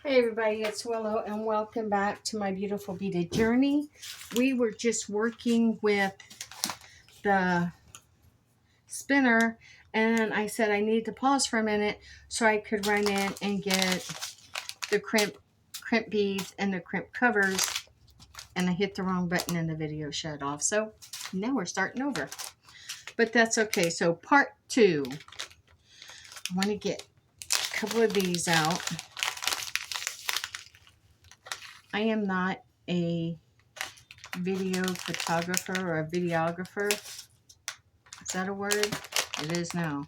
Hey everybody, it's Willow and welcome back to my beautiful beaded journey. We were just working with the spinner and I said I need to pause for a minute so I could run in and get the crimp beads and the crimp covers, and I hit the wrong button and the video shut off. So now we're starting over, but that's okay. So part 2, I want to get a couple of these out. I am not a video photographer or a videographer. Is that a word? It is now.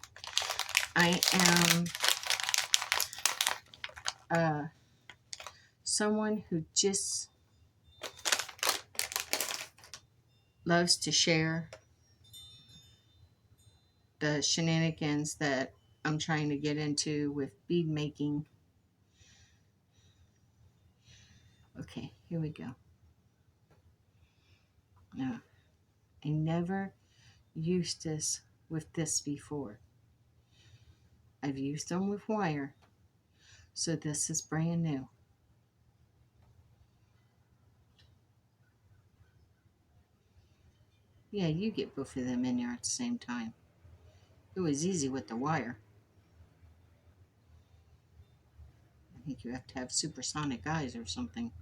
I am someone who just loves to share the shenanigans that I'm trying to get into with bead making. Okay, here we go. Now, I never used this with this before. I've used them with wire, so this is brand new. Yeah, you get both of them in there at the same time. It was easy with the wire. I think you have to have supersonic eyes or something,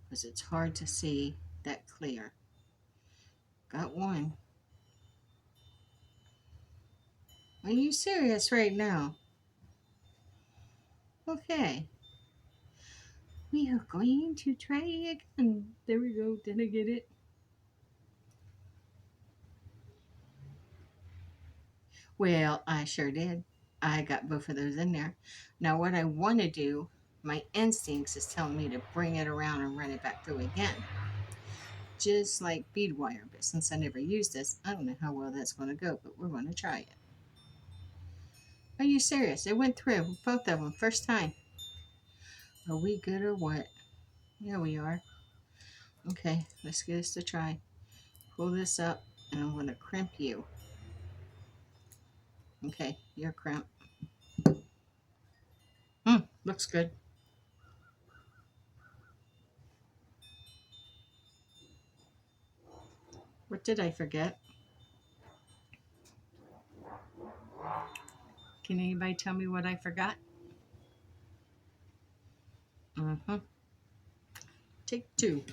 because it's hard to see that clear. Got one. Are you serious right now? Okay. We are going to try again. There we go. Did I get it? Well, I sure did. I got both of those in there. Now what I want to do, my instincts is telling me to bring it around and run it back through again. Just like bead wire, but since I never used this, I don't know how well that's going to go, but we're going to try it. Are you serious? It went through, both of them, first time. Are we good or what? Yeah, we are. Okay, let's give this a try. Pull this up, and I'm going to crimp you. Okay, you're crimp. Looks good. What did I forget? Can anybody tell me what I forgot? Take 2.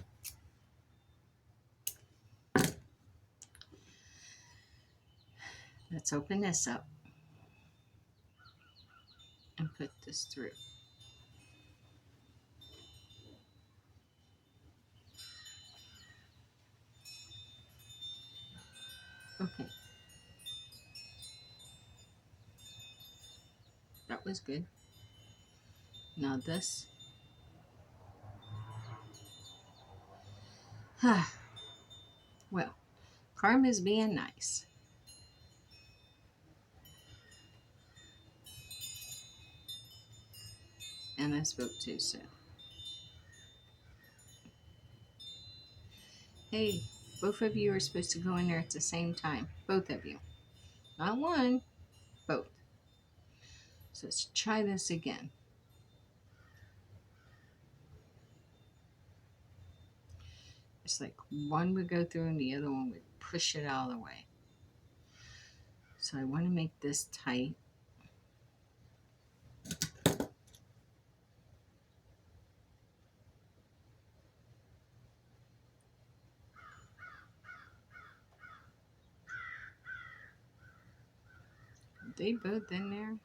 Let's open this up and put this through. Okay. That was good. Now this. Well, Karma's being nice. And I spoke too soon. Hey, both of you are supposed to go in there at the same time. Both of you. Not one, both. So let's try this again. It's like one would go through and the other one would push it out of the way. So I want to make this tight. Are they both in there?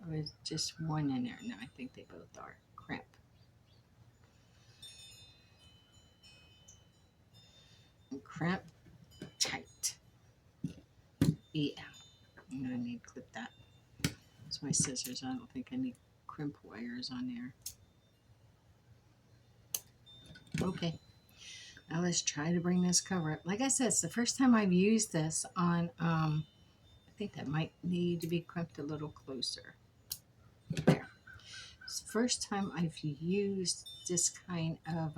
Or is just one in there? No, I think they both are. Crimp. And crimp tight. Yeah. I'm going to need to clip that. That's my scissors. I don't think I need crimp wires on there. Okay. Now let's try to bring this cover up. Like I said, it's the first time I've used this on, I think that might need to be crimped a little closer. There. It's the first time I've used this kind of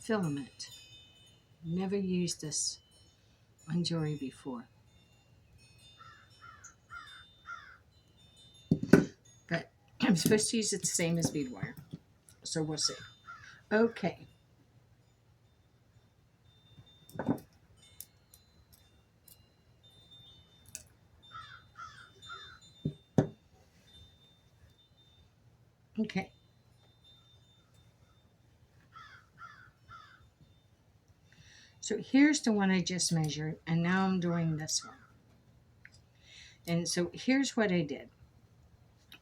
filament. Never used this on jewelry before, but I'm supposed to use it the same as bead wire, so we'll see. Okay. Okay. So here's the one I just measured, and now I'm doing this one. And so here's what I did.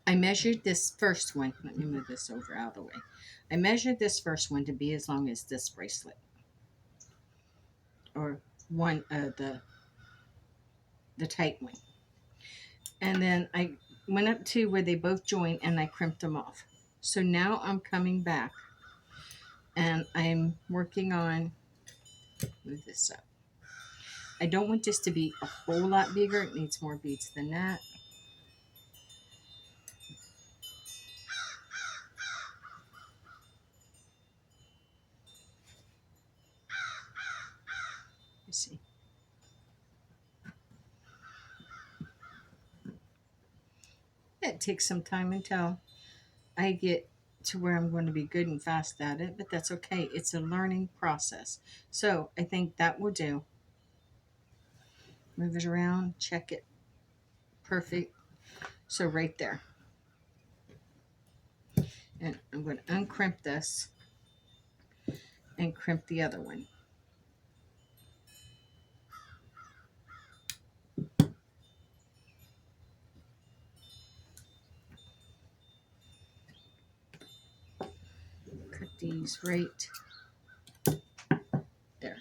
I measured this first one. Let me move this over out of the way. I measured this first one to be as long as this bracelet, or one of the tight one. And then I went up to where they both join and I crimped them off. So now I'm coming back and I'm working on, move this up. I don't want this to be a whole lot bigger. It needs more beads than that. Let's see. It takes some time until I get to where I'm going to be good and fast at it, but that's okay. It's a learning process. So I think that will do. Move it around, check it. Perfect. So right there. And I'm going to uncrimp this and crimp the other one. Cut these right there.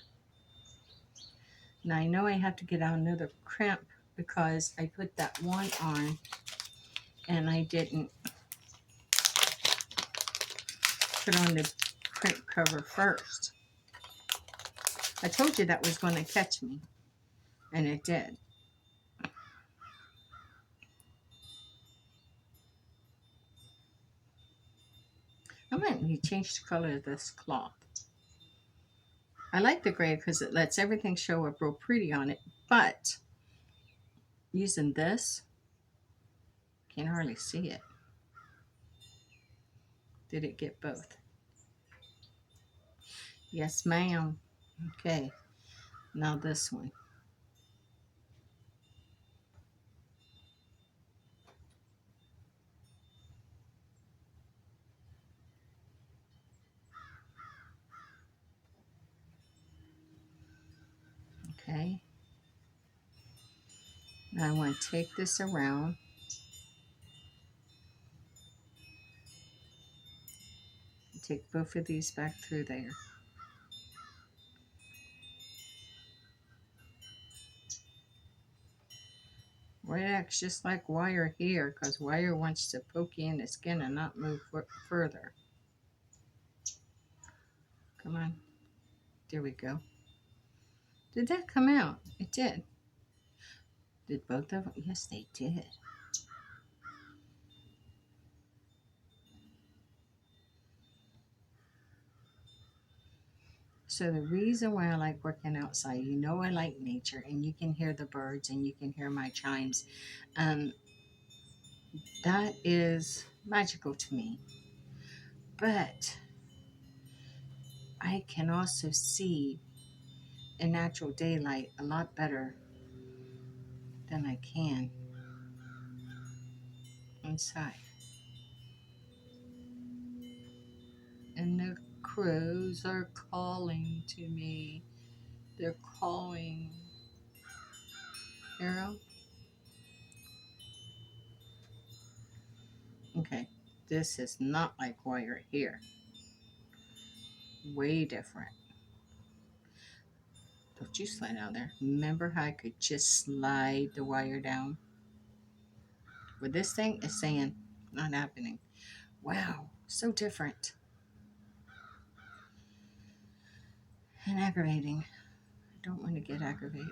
Now I know I have to get out another crimp because I put that one on and I didn't put on the crimp cover first. I told you that was going to catch me, and it did. I might need to change the color of this cloth. I like the gray because it lets everything show up real pretty on it, but using this, can't hardly see it. Did it get both? Yes, ma'am. Okay, now this one. Okay. Now I want to take this around. Take both of these back through there. Well, it acts just like wire here because wire wants to poke you in the skin and not move further. Come on. There we go. Did that come out? It did. Did both of them? Yes, they did. So the reason why I like working outside, you know I like nature, and you can hear the birds and you can hear my chimes. That is magical to me. But I can also see in natural daylight a lot better than I can inside. And the crows are calling to me. They're calling. Arrow? Okay. This is not like wire here. Way different. Don't you slide out there. Remember how I could just slide the wire down? With this thing, it's saying, not happening. Wow. So different. And aggravating. I don't want to get aggravated.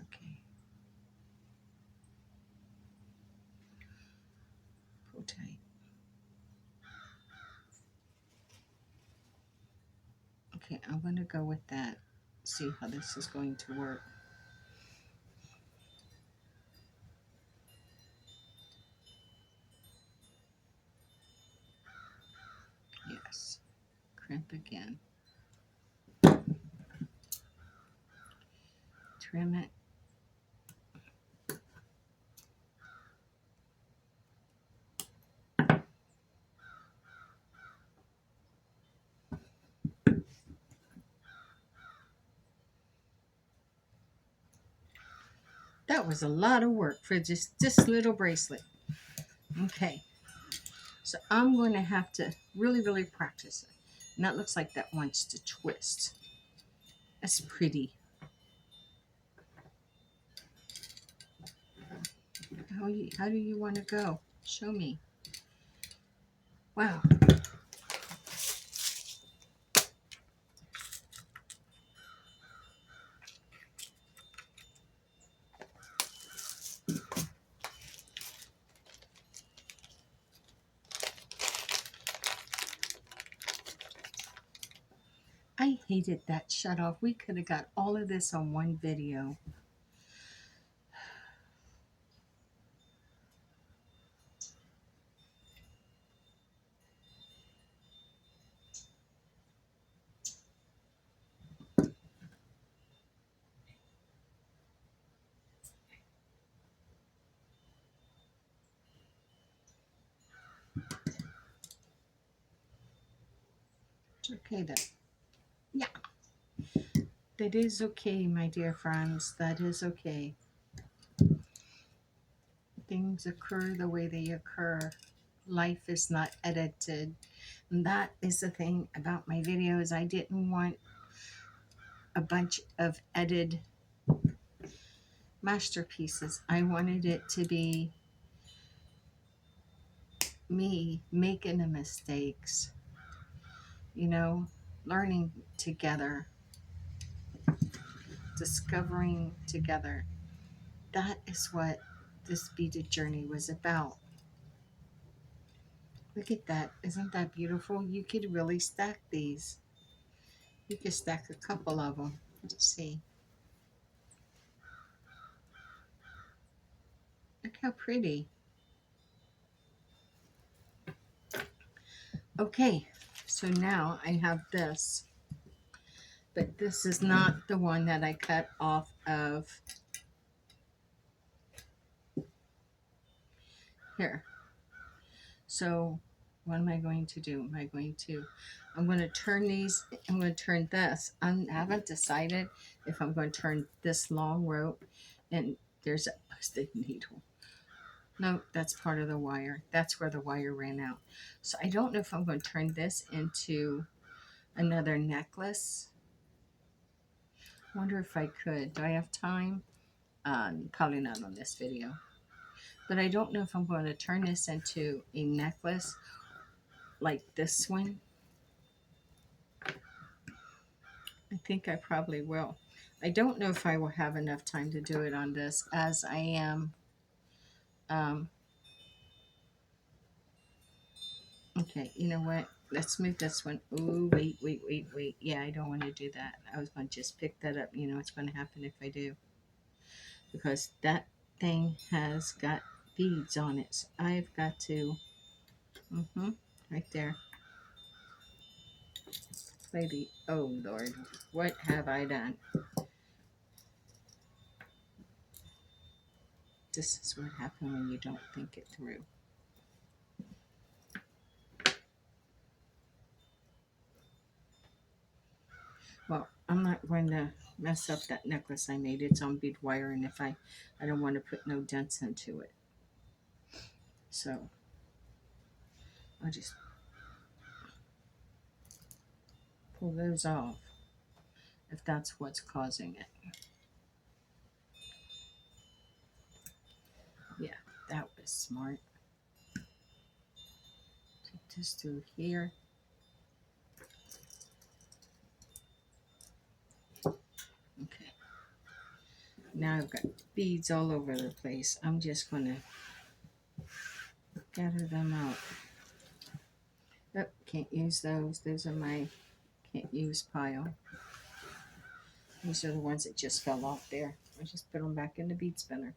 Okay. Pull tight. Okay, I'm going to go with that. See how this is going to work. Yes. Crimp again. Trim it. That was a lot of work for just this little bracelet. Okay, so I'm going to have to really, really practice it. And that looks like that wants to twist. That's pretty. How do you want to go? Show me. Wow. I hated that shut off. We could have got all of this on one video. It's okay then. Yeah. That is okay, my dear friends. That is okay. Things occur the way they occur. Life is not edited. And that is the thing about my videos. I didn't want a bunch of edited masterpieces. I wanted it to be me making the mistakes, learning together, discovering together. That is what this beaded journey was about. Look at that. Isn't that beautiful? You could really stack these. You could stack a couple of them. Let's see. Look how pretty. Okay, so now I have this, but this is not the one that I cut off of here. So what am I going to do? I'm going to turn these, I'm going to turn this. I haven't decided if I'm going to turn this long rope, and there's a busted needle. No, that's part of the wire. That's where the wire ran out. So I don't know if I'm going to turn this into another necklace. I wonder if I could. Do I have time? Probably not on this video. But I don't know if I'm going to turn this into a necklace like this one. I think I probably will. I don't know if I will have enough time to do it on this, as I am. Okay, you know what? Let's move this one. Oh, wait. Yeah, I don't want to do that. I was going to just pick that up. You know what's going to happen if I do. Because that thing has got beads on it. So I've got to, right there. Maybe, oh Lord, what have I done? This is what happens when you don't think it through. Well, I'm not going to mess up that necklace I made. It's on bead wire, and if I don't want to put no dents into it. So I'll just pull those off if that's what's causing it. Yeah, that was smart. Take this through here. Okay. Now I've got beads all over the place. I'm just going to gather them out. Oh, can't use those. Those are my can't use pile. These are the ones that just fell off there. I just put them back in the bead spinner.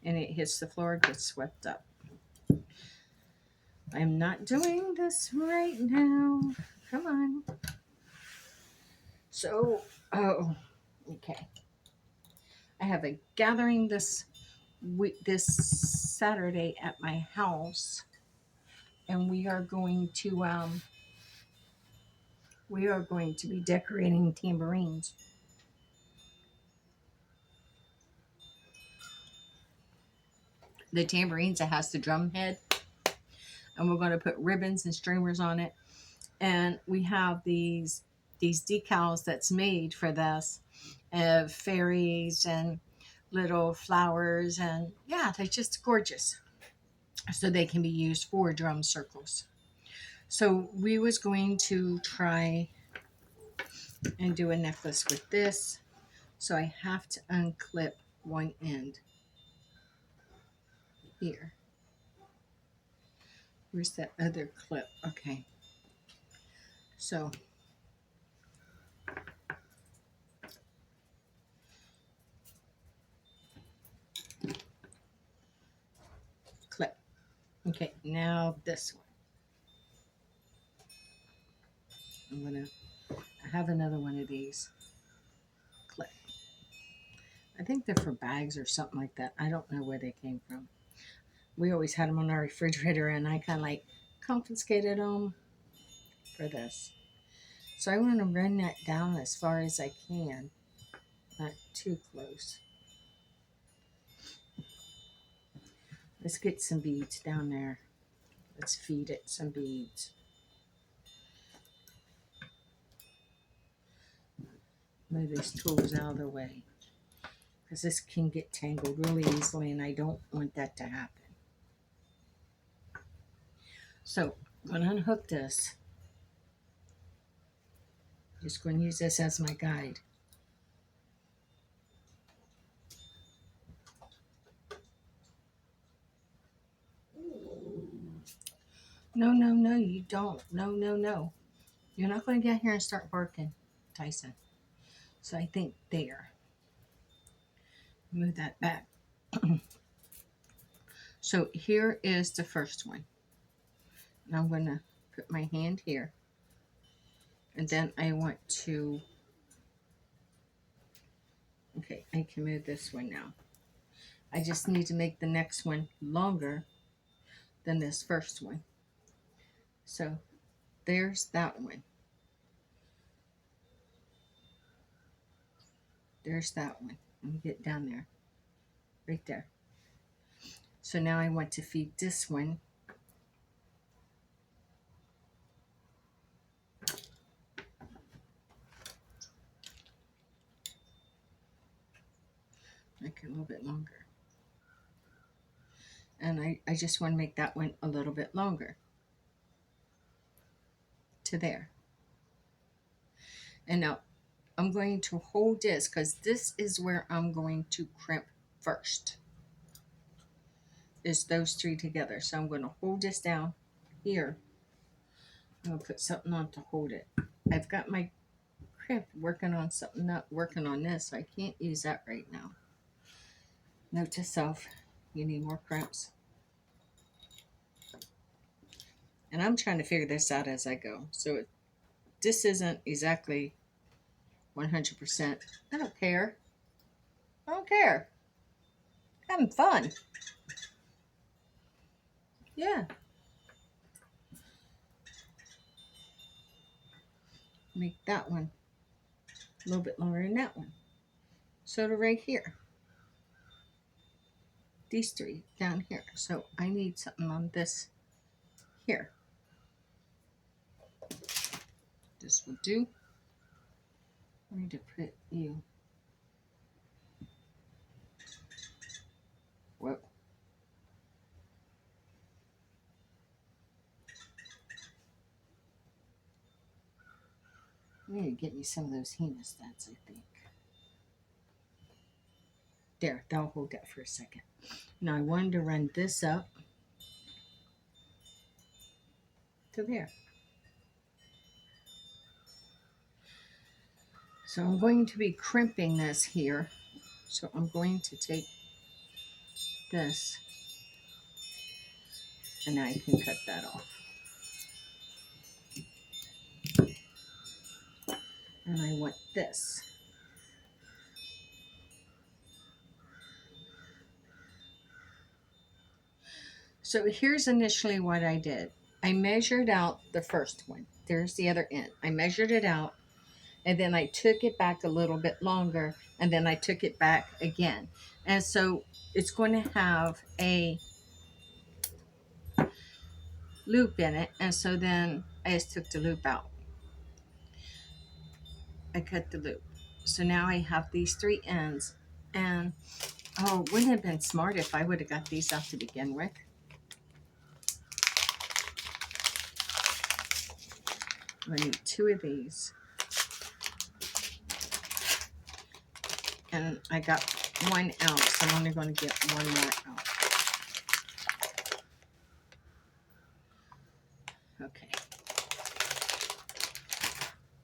And it hits the floor, gets swept up. I'm not doing this right now. Come on. So, oh, okay. I have a gathering this week, this Saturday at my house, and we are going to be decorating tambourines. The tambourines that has the drum head, and we're going to put ribbons and streamers on it. And we have these decals that's made for this, of fairies and little flowers, and yeah, they're just gorgeous. So they can be used for drum circles. So we was going to try and do a necklace with this. So I have to unclip one end here. Where's that other clip? Okay. So clip. Okay, now this one. I have another one of these. Clip. I think they're for bags or something like that. I don't know where they came from. We always had them on our refrigerator, and I kind of like confiscated them for this. So I want to run that down as far as I can, not too close. Let's get some beads down there. Let's feed it some beads. Move these tools out of the way, because this can get tangled really easily, and I don't want that to happen. So I'm going to unhook this. Just going to use this as my guide. No, no, no, you don't. No, no, no. You're not going to get here and start barking, Tyson. So I think there. Move that back. So here is the first one. Now I'm going to put my hand here. And then I want to, okay, I can move this one now. I just need to make the next one longer than this first one. So there's that one. There's that one. Let me get down there. Right there. So now I want to feed this one. Make it a little bit longer. And I just want to make that one a little bit longer. To there. And now I'm going to hold this, because this is where I'm going to crimp first. Is those three together. So I'm going to hold this down here. I'm going to put something on to hold it. I've got my crimp working on something, not working on this, so I can't use that right now. Note to self, you need more crimps. And I'm trying to figure this out as I go. So this isn't exactly 100%. I don't care. I don't care. Having fun. Yeah. Make that one a little bit longer than that one. So to right here. These three down here. So I need something on this here. This will do. I need to put you. Whoa. I need to get me some of those hemostats, I think. There, that'll hold that for a second. Now I wanted to run this up to there. So I'm going to be crimping this here. So I'm going to take this and I can cut that off. And I want this. So here's initially what I did. I measured out the first one. There's the other end. I measured it out and then I took it back a little bit longer and then I took it back again. And so it's going to have a loop in it. And so then I just took the loop out. I cut the loop. So now I have these three ends. And oh, wouldn't it have been smart if I would have got these out to begin with? I need two of these. And I got 1 ounce. So I'm only going to get one more out. Okay.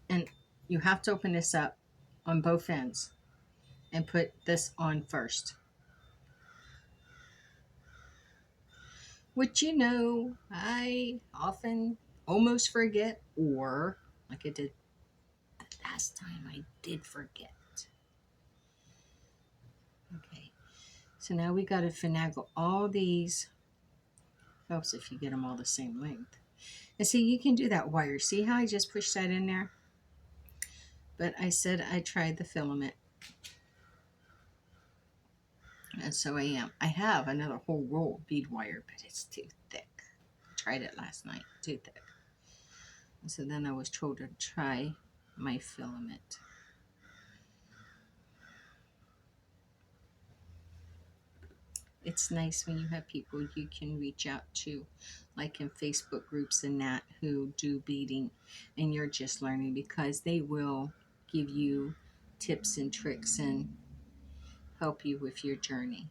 And you have to open this up on both ends and put this on first. Which, you know, I often almost forget, or like I did the last time, I did forget. Okay, so now we got to finagle all these. Helps if you get them all the same length. And see, you can do that wire. See how I just pushed that in there? But I said I tried the filament. And so I am. I have another whole roll of bead wire, but it's too thick. I tried it last night. Too thick. And so then I was told to try my filament. It's nice when you have people you can reach out to, like in Facebook groups and that, who do beading, and you're just learning, because they will give you tips and tricks and help you with your journey.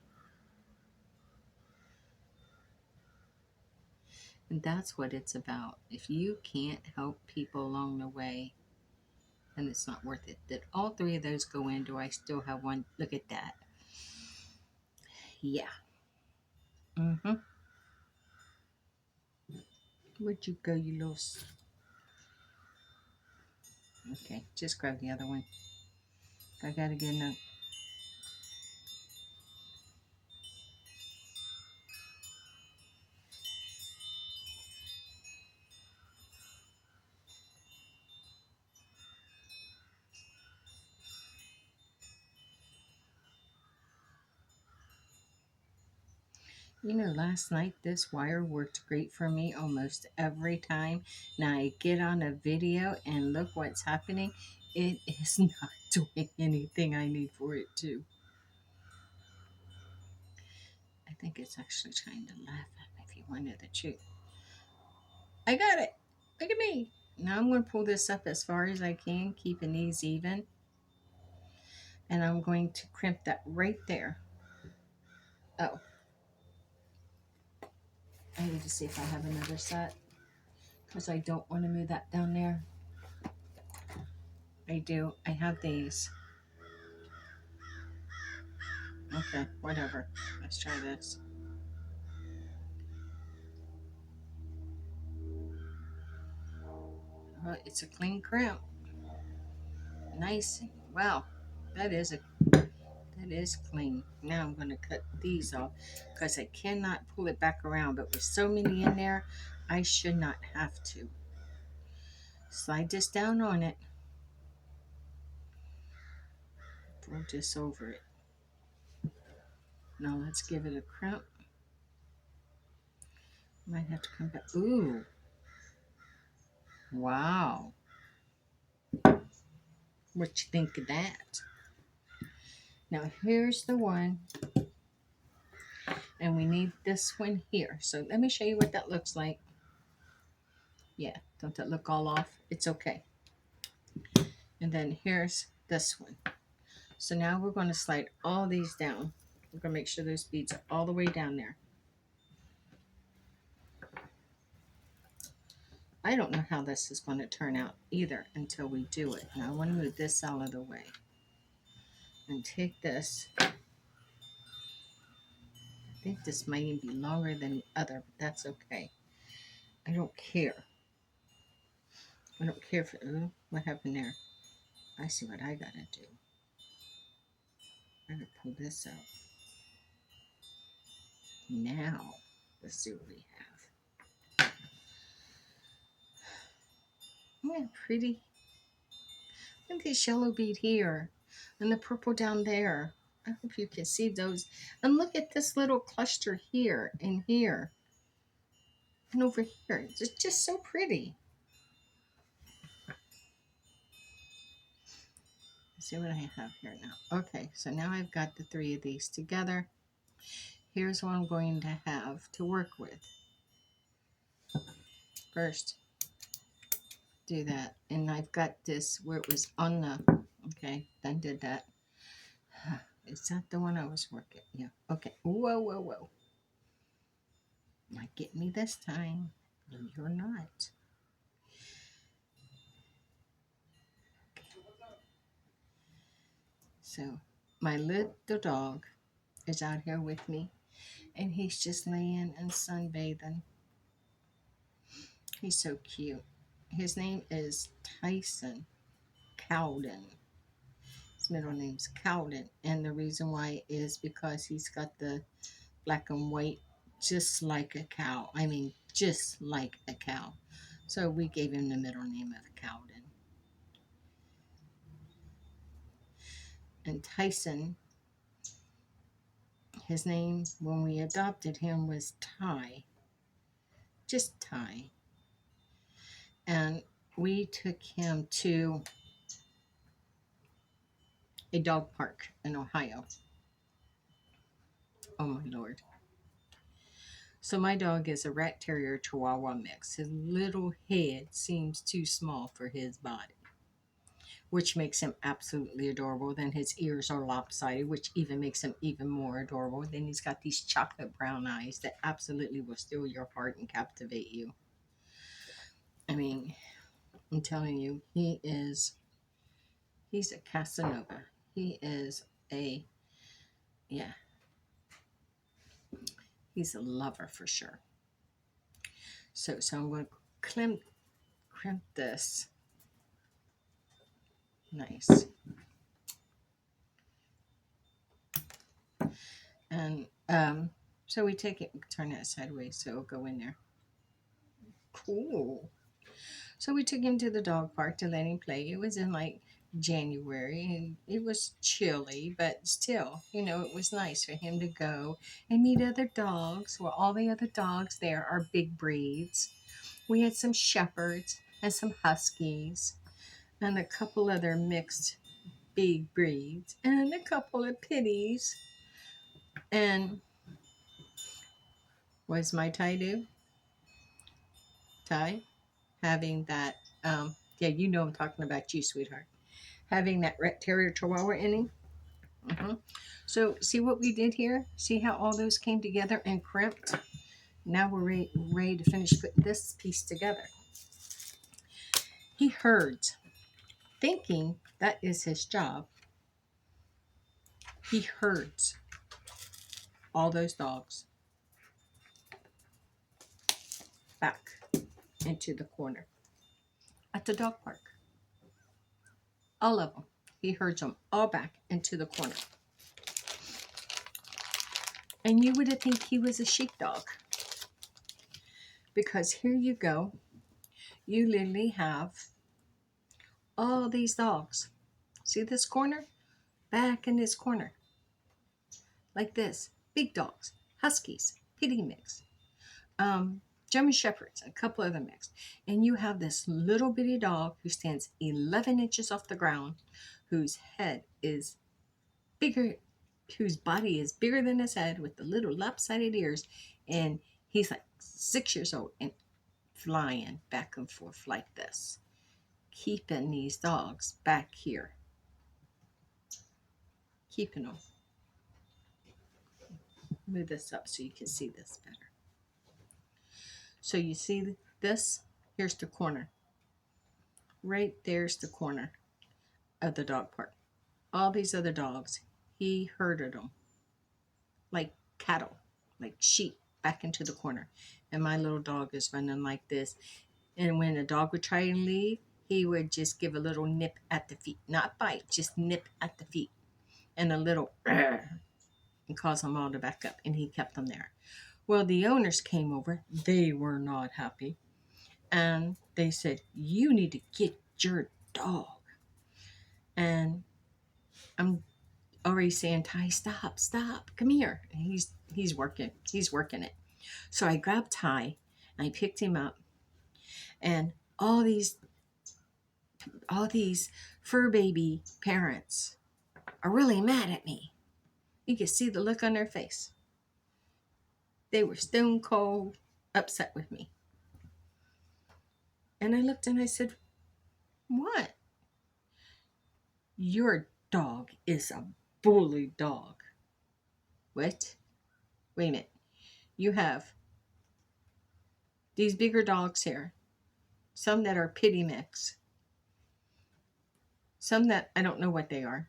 And that's what it's about. If you can't help people along the way, then it's not worth it. Did all three of those go in? Do I still have one? Look at that. Yeah. Where'd you go, you little... Okay, just grab the other one. I gotta get enough. You know, last night this wire worked great for me almost every time. Now I get on a video and look what's happening. It is not doing anything I need for it to. I think it's actually trying to laugh at me, if you wanted the truth. I got it. Look at me. Now I'm going to pull this up as far as I can, keeping these even. And I'm going to crimp that right there. Oh. I need to see if I have another set, because I don't want to move that down there. I do. I have these. Okay, whatever. Let's try this. Oh, it's a clean crimp. Nice. Wow, that is clean. Now I'm going to cut these off because I cannot pull it back around. But with so many in there, I should not have to. Slide this down on it. Pull this over it. Now let's give it a crimp. Might have to come back. Ooh. Wow. What you think of that? Now here's the one. And we need this one here. So let me show you what that looks like. Yeah, don't that look all off? It's okay. And then here's this one. So now we're going to slide all these down. We're going to make sure those beads are all the way down there. I don't know how this is going to turn out either until we do it. Now I want to move this out of the way and take this. I think this might even be longer than the other, but that's okay. I don't care. I don't care for, ooh, what happened there? I see what I gotta do. I gotta pull this out. Now, let's see what we have. Isn't that pretty? Look at this yellow bead here and the purple down there. I hope you can see those. And look at this little cluster here and here and over here. It's just so pretty. Let's see what I have here now. Okay, so now I've got the three of these together. Here's what I'm going to have to work with. First, do that. And I've got this where it was on the, okay, then did that. Is that the one I was working? Yeah, okay. Whoa, whoa, whoa. Not getting me this time. No, you're not. So, my little dog is out here with me, and he's just laying and sunbathing. He's so cute. His name is Tyson Cowden. His middle name's Cowden, and the reason why is because he's got the black and white just like a cow. I mean, just like a cow. So we gave him the middle name of Cowden. And Tyson, his name when we adopted him was Ty. Just Ty. And we took him to a dog park in Ohio. Oh my Lord. So my dog is a rat terrier chihuahua mix. His little head seems too small for his body, which makes him absolutely adorable. Then his ears are lopsided, which even makes him even more adorable. Then he's got these chocolate brown eyes that absolutely will steal your heart and captivate you. I mean, I'm telling you, he's a Casanova. He is a, yeah, he's a lover for sure. So I'm going to crimp this. Nice. And so we take it, turn it sideways so it'll go in there. Cool. So we took him to the dog park to let him play. It was in like January and it was chilly, but still, it was nice for him to go and meet other dogs. Well, all the other dogs there are big breeds. We had some shepherds and some huskies and a couple other mixed big breeds and a couple of pitties. And what does my Ty do? Ty? Having that, yeah, I'm talking about you, sweetheart. Having that red terrier chihuahua in him. So see what we did here? See how all those came together and crimped? Now we're ready to finish putting this piece together. He herds, thinking that is his job. He herds all those dogs back into the corner at the dog park. All of them. He herds them all back into the corner. And you would think he was a sheepdog. Because here you go. You literally have all these dogs. See this corner? Back in this corner. Like this. Big dogs. Huskies. Pitty mix. German Shepherds. A couple other mix. And you have this little bitty dog who stands 11 inches off the ground. Whose head is bigger. Whose body is bigger than his head. With the little lopsided ears. And he's like 6 years old. And flying back and forth like this. Keeping these dogs back here. Keeping them. Move this up so you can see this better. So you see this? Here's the corner. Right there's the corner of the dog park. All these other dogs, he herded them like cattle, like sheep, back into the corner. And my little dog is running like this. And when a dog would try and leave, he would just give a little nip at the feet. Not bite, just nip at the feet. And a little and cause them all to back up. And he kept them there. Well, the owners came over. They were not happy. And they said, you need to get your dog. And I'm already saying, Ty, stop, come here. And he's working it. So I grabbed Ty and I picked him up, and all these fur baby parents are really mad at me. You could see the look on their face. They were stone cold upset with me. And I looked and I said, what? Your dog is a bully dog. What? Wait a minute. You have these bigger dogs here. Some that are pity mix. Some that I don't know what they are.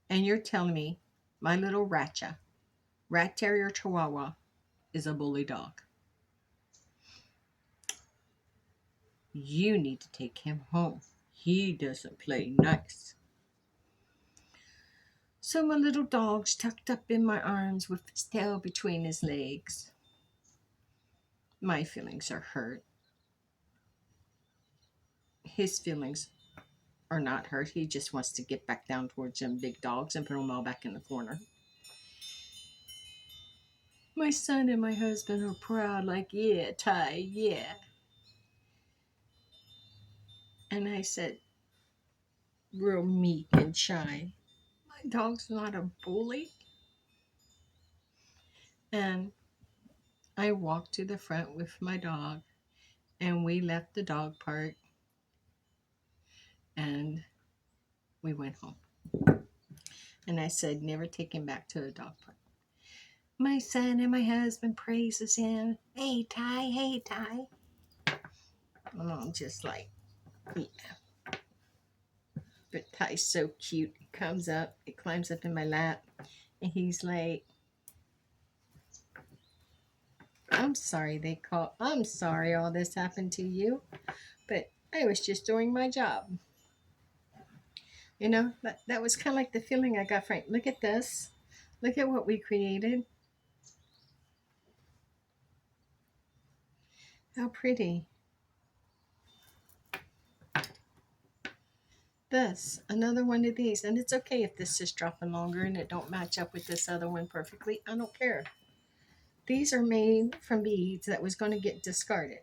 And you're telling me my little rat terrier chihuahua, is a bully dog. You need to take him home. He doesn't play nice. So my little dog's tucked up in my arms with his tail between his legs. My feelings are hurt. His feelings are not hurt. He just wants to get back down towards them big dogs and put them all back in the corner. My son and my husband are proud, like, yeah, Ty, yeah. And I said, real meek and shy, my dog's not a bully. And I walked to the front with my dog, and we left the dog park, and we went home. And I said, never take him back to the dog park. My son and my husband praises him. Hey, Ty, hey, Ty. And I'm just like, yeah. But Ty's so cute. He comes up, he climbs up in my lap, and he's like, I'm sorry all this happened to you, but I was just doing my job. You know, that was kind of like the feeling I got, Frank. Look at this. Look at what we created. How pretty. This, another one of these. And it's okay if this is dropping longer and it don't match up with this other one perfectly. I don't care. These are made from beads that was going to get discarded.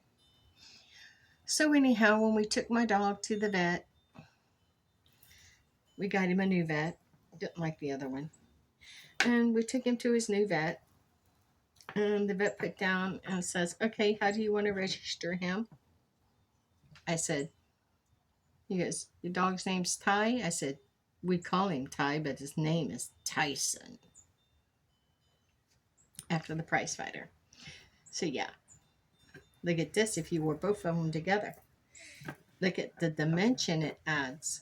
So anyhow, when we took my dog to the vet, we got him a new vet. Didn't like the other one. And we took him to his new vet. And the vet put down and says, okay, how do you want to register him? I said, he goes, your dog's name's Ty? I said, we call him Ty, but his name is Tyson. After the prize fighter. So yeah. Look at this if you wore both of them together. Look at the dimension it adds.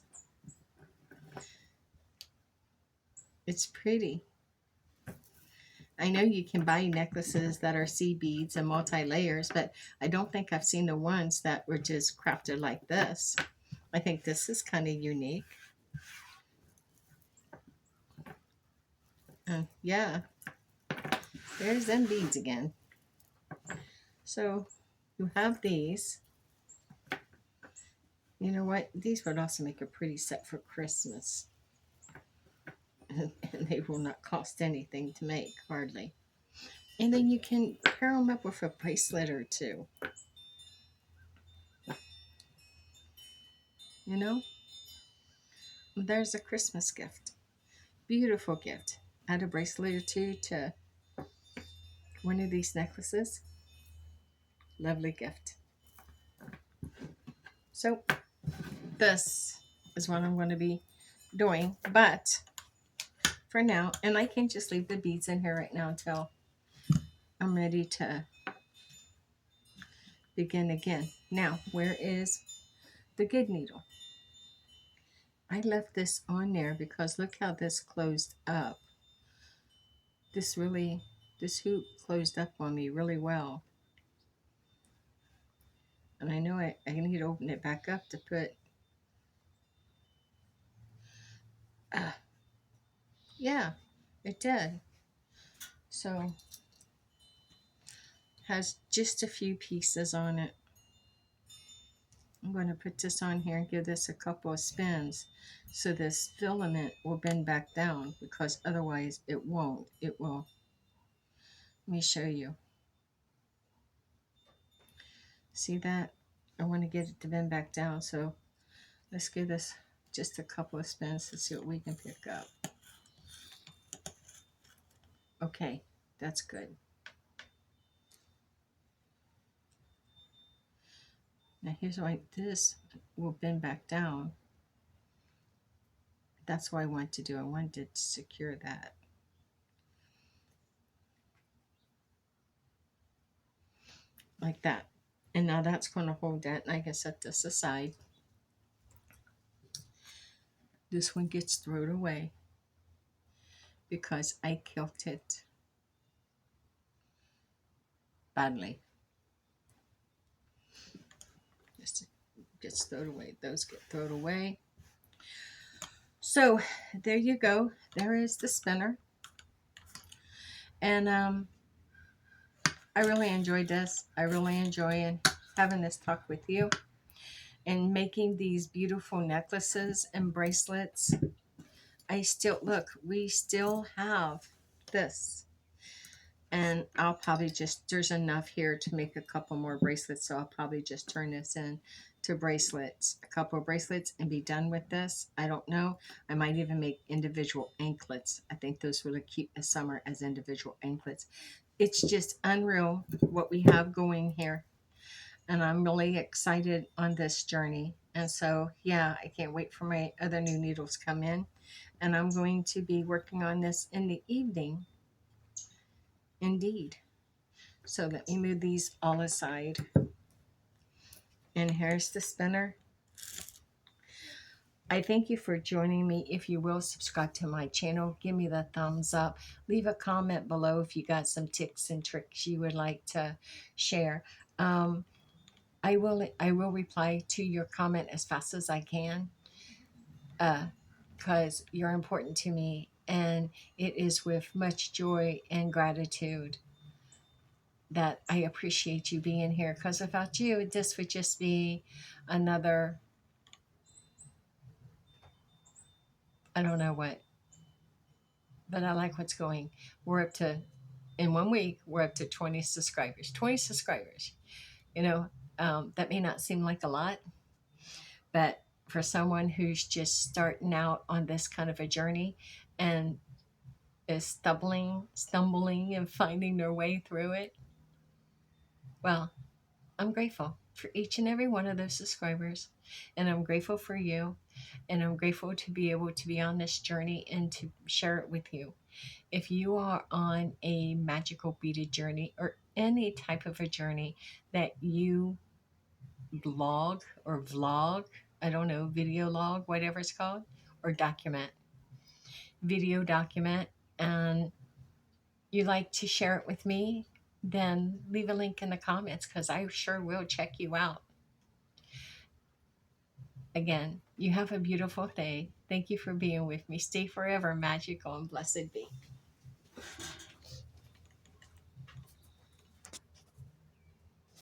It's pretty. I know you can buy necklaces that are seed beads and multi-layers, but I don't think I've seen the ones that were just crafted like this. I think this is kind of unique. Yeah, there's them beads again. So you have these. You know what? These would also make a pretty set for Christmas. And they will not cost anything to make, hardly. And then you can pair them up with a bracelet or two. You know? There's a Christmas gift. Beautiful gift. Add a bracelet or two to one of these necklaces. Lovely gift. So this is what I'm going to be doing. But for now, and I can just leave the beads in here right now until I'm ready to begin again. Now, where is the good needle? I left this on there because look how this closed up. This really, this hoop closed up on me really well. And I know I need to open it back up to put, yeah, it did. So, has just a few pieces on it. I'm going to put this on here and give this a couple of spins so this filament will bend back down because otherwise it won't. It will. Let me show you. See that? I want to get it to bend back down, so let's give this just a couple of spins to see what we can pick up. Okay, that's good. Now here's why this will bend back down. That's what I want to do. I wanted to secure that. Like that. And now that's going to hold that, and I can set this aside. This one gets thrown away because I killed it badly. Just gets thrown away. Those get thrown away. So there you go. There is the spinner. And I really enjoyed this. I really enjoy having this talk with you and making these beautiful necklaces and bracelets. I still, look, we still have this. And I'll probably just, there's enough here to make a couple more bracelets. So I'll probably just turn this in to bracelets, a couple of bracelets and be done with this. I don't know. I might even make individual anklets. I think those really cute this summer as individual anklets. It's just unreal what we have going here. And I'm really excited on this journey. And so, yeah, I can't wait for my other new needles come in. And I'm going to be working on this in the evening. Indeed. So let me move these all aside. And here's the spinner. I thank you for joining me. If you will, subscribe to my channel. Give me the thumbs up. Leave a comment below if you got some tips and tricks you would like to share. I will reply to your comment as fast as I can because you're important to me. And it is with much joy and gratitude that I appreciate you being here, because without you, this would just be another, I don't know what, but I like what's going. We're up to, in 1 week, we're up to 20 subscribers. 20 subscribers. You know, that may not seem like a lot, but for someone who's just starting out on this kind of a journey and is stumbling and finding their way through it, well, I'm grateful for each and every one of those subscribers. And I'm grateful for you. And I'm grateful to be able to be on this journey and to share it with you. If you are on a magical beaded journey or any type of a journey that you blog or vlog, I don't know, video log, whatever it's called, or document, video document, and you like to share it with me, then leave a link in the comments because I sure will check you out. Again, you have a beautiful day. Thank you for being with me. Stay forever magical and blessed be.